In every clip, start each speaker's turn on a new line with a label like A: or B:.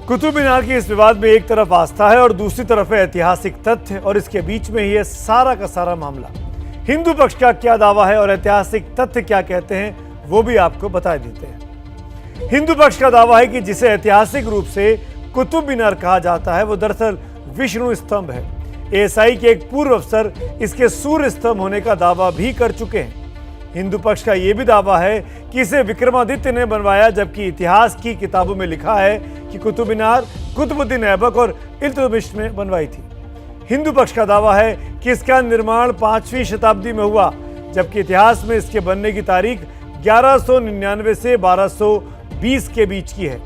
A: कुतुब मीनार के इस विवाद में एक तरफ आस्था है और दूसरी तरफ है ऐतिहासिक तथ्य, और इसके बीच में ही है सारा का सारा मामला। हिंदू पक्ष का क्या दावा है और ऐतिहासिक तथ्य क्या कहते हैं, वो भी आपको बता देते हैं। हिंदू पक्ष का दावा है कि जिसे ऐतिहासिक रूप से कुतुब मीनार कहा जाता है वो दरअसल विष्णु स्तंभ है। एएसआई के एक पूर्व अफसर इसके सूर्य स्तंभ होने का दावा भी कर चुके हैं। हिंदू पक्ष का यह भी दावा है कि इसे विक्रमादित्य ने बनवाया, जबकि इतिहास की किताबों में लिखा है कि कुतुब मीनार कुतुबुद्दीन ऐबक और इल्तुतमिश ने बनवाई थी। हिंदू पक्ष का दावा है कि इसका निर्माण 5वीं शताब्दी में हुआ, जबकि इतिहास में इसके बनने की तारीख 1199 से 1220 के बीच की है।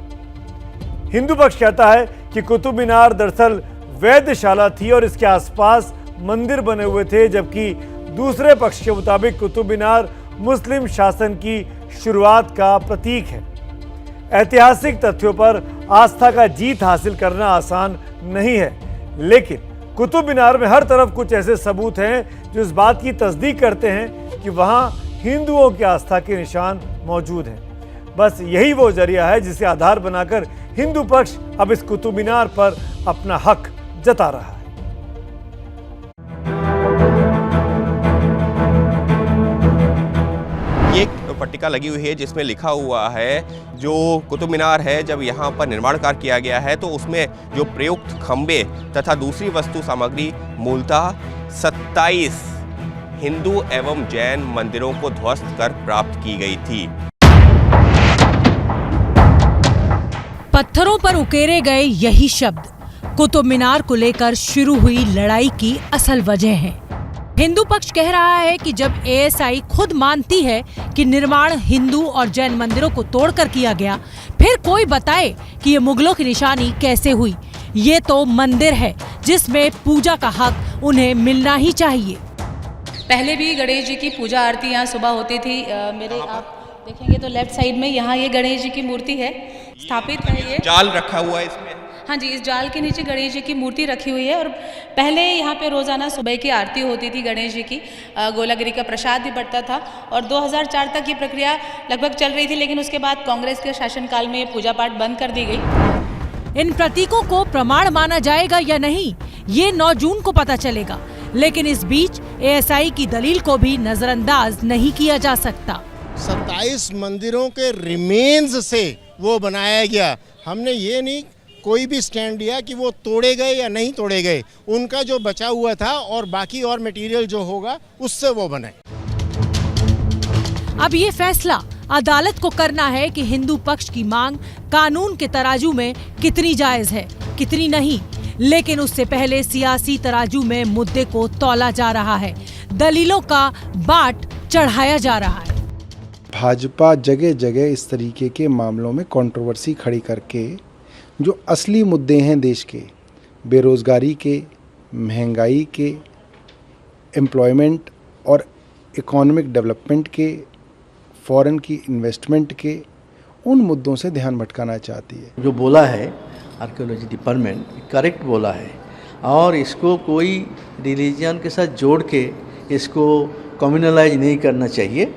A: हिंदू पक्ष कहता है कि कुतुब मीनार दरअसल वैधशाला थी और इसके आसपास मंदिर बने हुए थे, जबकि दूसरे पक्ष के मुताबिक कुतुब मीनार मुस्लिम शासन की शुरुआत का प्रतीक है। ऐतिहासिक तथ्यों पर आस्था का जीत हासिल करना आसान नहीं है, लेकिन कुतुब मीनार में हर तरफ कुछ ऐसे सबूत हैं जो इस बात की तस्दीक करते हैं कि वहां हिंदुओं की आस्था के निशान मौजूद हैं। बस यही वो जरिया है जिसे आधार बनाकर हिंदू पक्ष अब इस कुतुब मीनार पर अपना हक जता रहा है।
B: ये पट्टिका लगी हुई है जिसमें लिखा हुआ है जो कुतुब मीनार है, जब यहाँ पर निर्माण कार्य किया गया है तो उसमें जो प्रयुक्त खंबे तथा दूसरी वस्तु सामग्री मूलतः 27 हिंदू एवं जैन मंदिरों को ध्वस्त कर प्राप्त की गई थी।
C: पत्थरों पर उकेरे गए यही शब्द कुतुब मीनार को लेकर शुरू हुई लड़ाई की असल वजह है। हिंदू पक्ष कह रहा है कि जब एएसआई खुद मानती है कि निर्माण हिंदू और जैन मंदिरों को तोड़कर किया गया, फिर कोई बताए कि ये मुगलों की निशानी कैसे हुई। ये तो मंदिर है जिसमें पूजा का हक उन्हें मिलना ही चाहिए।
D: पहले भी गणेश जी की पूजा आरती यहाँ सुबह होती थी। आप देखेंगे तो लेफ्ट साइड में यहाँ ये गणेश जी की मूर्ति है, स्थापित है। ये
B: जाल रखा हुआ है इसमें।
D: हाँ जी, इस जाल के नीचे गणेश जी की मूर्ति रखी हुई है। और पहले यहाँ पे रोजाना सुबह की आरती होती थी गणेश जी की, गोलागिरी का प्रसाद भी बढ़ता था और 2004 तक ये प्रक्रिया लगभग चल रही थी, लेकिन उसके बाद कांग्रेस के शासनकाल में ये पूजा पाठ बंद कर दी गई।
C: इन प्रतीकों को प्रमाण माना जाएगा या नहीं, ये 9 जून को पता चलेगा, लेकिन इस बीच एएसआई की दलील को भी नजरअंदाज नहीं किया जा सकता।
E: 27 मंदिरों के रिमेन्स से वो बनाया गया। हमने ये नहीं कोई भी स्टैंड लिया कि वो तोड़े गए या नहीं तोड़े गए, उनका जो बचा हुआ था और बाकी और मटेरियल जो होगा उससे वो बने।
C: अब ये फैसला अदालत को करना है कि हिंदू पक्ष की मांग कानून के तराजू में कितनी जायज है, कितनी नहीं। लेकिन उससे पहले सियासी तराजू में मुद्दे को तौला जा रहा है, दलीलों का बाट चढ़ाया जा रहा है।
F: भाजपा जगह जगह इस तरीके के मामलों में कंट्रोवर्सी खड़ी करके जो असली मुद्दे हैं देश के, बेरोज़गारी के, महंगाई के, एम्प्लॉयमेंट और इकोनॉमिक डेवलपमेंट के, फॉरेन की इन्वेस्टमेंट के, उन मुद्दों से ध्यान भटकाना चाहती है।
G: जो बोला है आर्कियोलॉजी डिपार्टमेंट करेक्ट बोला है, और इसको कोई रिलीजन के साथ जोड़ के इसको कम्युनलाइज नहीं करना चाहिए।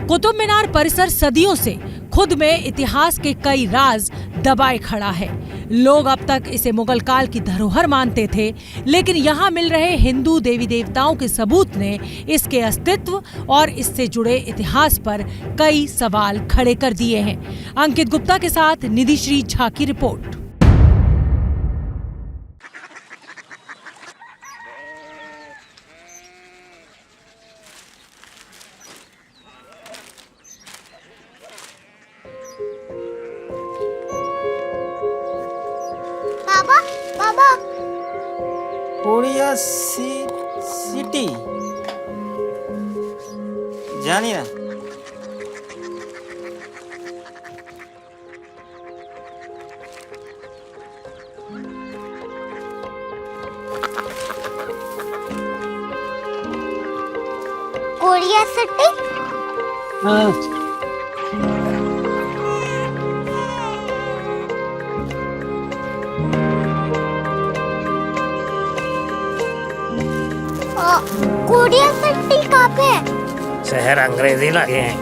C: कुतुब मीनार परिसर सदियों से खुद में इतिहास के कई राज दबाए खड़ा है। लोग अब तक इसे मुगल काल की धरोहर मानते थे, लेकिन यहाँ मिल रहे हिंदू देवी देवताओं के सबूत ने इसके अस्तित्व और इससे जुड़े इतिहास पर कई सवाल खड़े कर दिए हैं। अंकित गुप्ता के साथ निधि श्री झा की रिपोर्ट।
H: कोरिया सिटी जानी ना।
I: Korea city?
H: हाँ।
I: कोरिया सिटी कहाँ पे है?
H: शहर अंग्रेजी लगे हैं।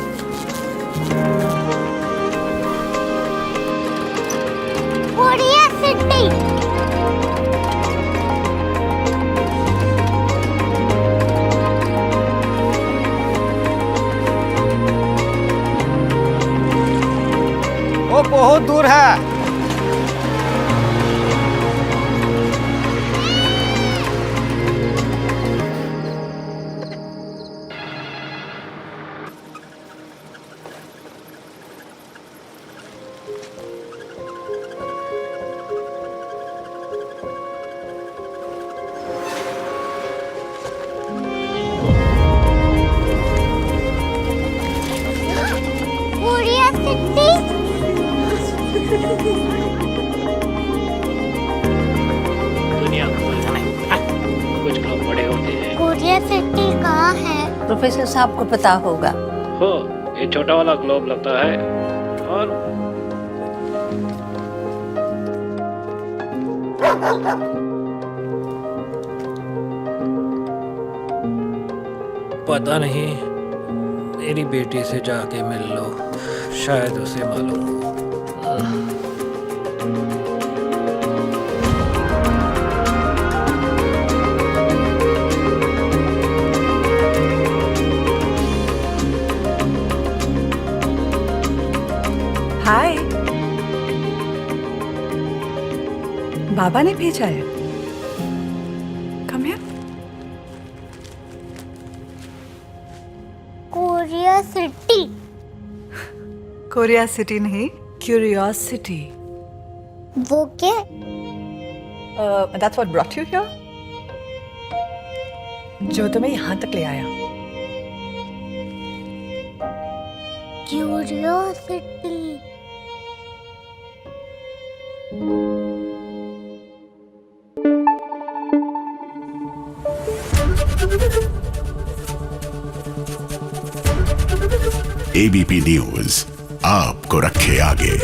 H: वो बहुत दूर है।
I: कोरिया सिटी
J: दुनिया को कुछ लोग बड़े होते हैं।
I: कोरिया सिटी कहाँ है?
K: प्रोफेसर साहब को पता होगा।
J: हो, ये छोटा वाला ग्लोब लगता है और पता नहीं, मेरी बेटी से जाके मिल लो, शायद उसे मालूम हो।
K: हाय, बाबा ने भेजा है। Come here.
I: Korea city.
K: Korea city नहीं, क्यूरियोसिटी।
I: वो क्या?
K: That's what brought you here? जो तुम्हें यहाँ तक ले आया।
I: क्यूरियोसिटी।
L: एबीपी न्यूज आपको रखे आगे।